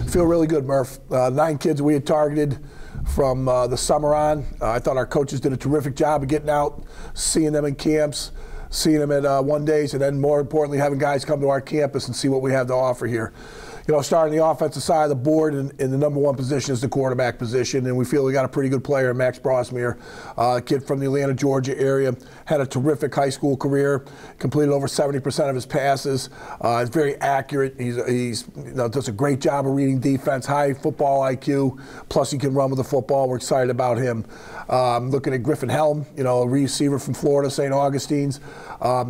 Feel really good, Murph. 9 kids we had targeted from the summer on. I thought our coaches did a terrific job of getting out, seeing them in camps, seeing them at one days, and then more importantly, having guys come to our campus and see what we have to offer here. You know, starting the offensive side of the board, and the number 1 position is the quarterback position, and we feel we got a pretty good player, Max Brosmere, a kid from the Atlanta, Georgia area, had a terrific high school career, completed over 70% of his passes. He's very accurate. He's does a great job of reading defense, high football IQ, plus he can run with the football. We're excited about him. Looking at Griffin Helm, you know, a receiver from Florida, St. Augustine's.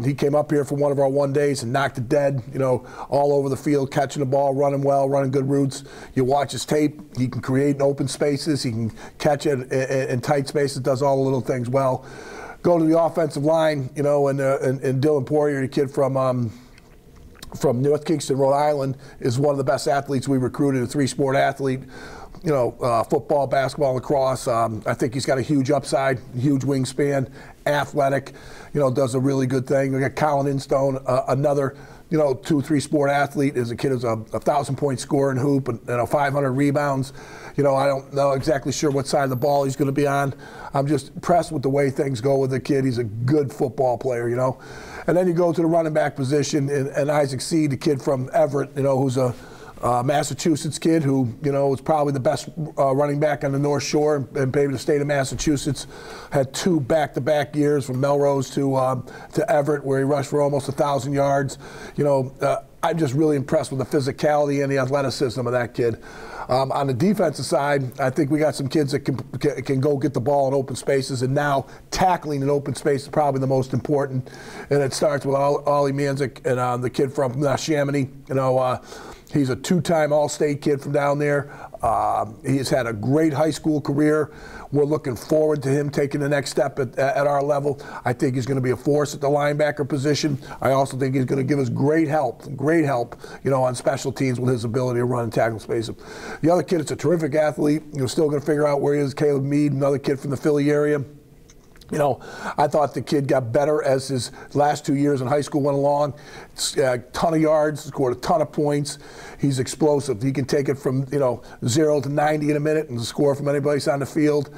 He came up here for one of our one days and knocked it dead, you know, all over the field, catching the ball, running well, running good routes. You watch his tape, he can create in open spaces, he can catch it in tight spaces, does all the little things well. Go to the offensive line, you know, and Dylan Poirier, the kid from North Kingston, Rhode Island, is one of the best athletes we recruited, a 3-sport athlete. You know, football, basketball, lacrosse. I think he's got a huge upside, huge wingspan, athletic, you know, does a really good thing. We got Colin Instone, another, you know, 2 or 3-sport athlete. Is a kid who's a 1,000-point scorer in hoop and 500 rebounds. You know, I don't know exactly sure what side of the ball he's going to be on. I'm just impressed with the way things go with the kid. He's a good football player, you know. And then you go to the running back position, and Isaac Seed, the kid from Everett, you know, who's a Massachusetts kid who, you know, was probably the best running back on the North Shore and maybe the state of Massachusetts. Had 2 back-to-back years from Melrose to Everett, where he rushed for almost 1,000 yards. You know, I'm just really impressed with the physicality and the athleticism of that kid. On the defensive side, I think we got some kids that can go get the ball in open spaces, and now tackling in open space is probably the most important. And it starts with Ollie Manzik and the kid from Chamonix. You know, he's a 2-time All-State kid from down there. He's had a great high school career. We're looking forward to him taking the next step at our level. I think he's going to be a force at the linebacker position. I also think he's going to give us great help, you know, on special teams with his ability to run and tackle space. The other kid is a terrific athlete. You're still going to figure out where he is, Caleb Mead, another kid from the Philly area. You know, I thought the kid got better as his last 2 years in high school went along. A ton of yards, scored a ton of points. He's explosive. He can take it from, you know, 0 to 90 in a minute and score from any place on the field.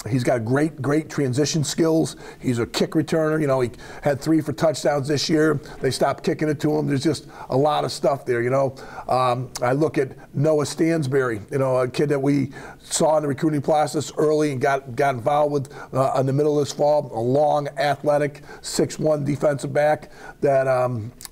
He's got great transition skills. He's a kick returner. You know, he had 3 for touchdowns this year. They stopped kicking it to him. There's just a lot of stuff there, you know. I look at Noah Stansberry, you know, a kid that we saw in the recruiting process early and got involved with in the middle of this fall. A long, athletic, 6'1" defensive back that,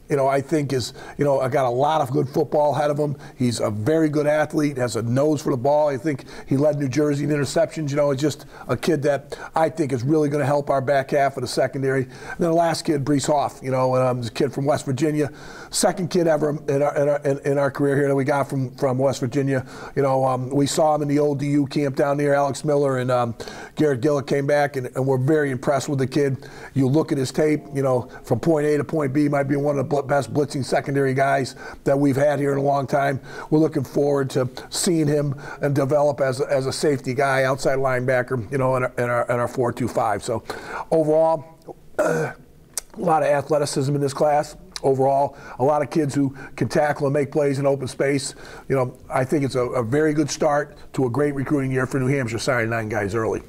you know, I think is, you know, got a lot of good football ahead of him. He's a very good athlete, has a nose for the ball. I think he led New Jersey in interceptions. You know, it's just a kid that I think is really going to help our back half of the secondary. And then the last kid, Brees Hoff, you know, is a kid from West Virginia. Second kid ever in our career here that we got from West Virginia. You know, we saw him in the old DU camp down there. Alex Miller and Garrett Gillett came back, and we're very impressed with the kid. You look at his tape, you know, from point A to point B, might be one of the best blitzing secondary guys that we've had here in a long time. We're looking forward to seeing him and develop as a safety guy, outside linebacker, you know, in our 4-2-5. So overall, a lot of athleticism in this class. Overall, a lot of kids who can tackle and make plays in open space. You know, I think it's a very good start to a great recruiting year for New Hampshire, signing 9 guys early.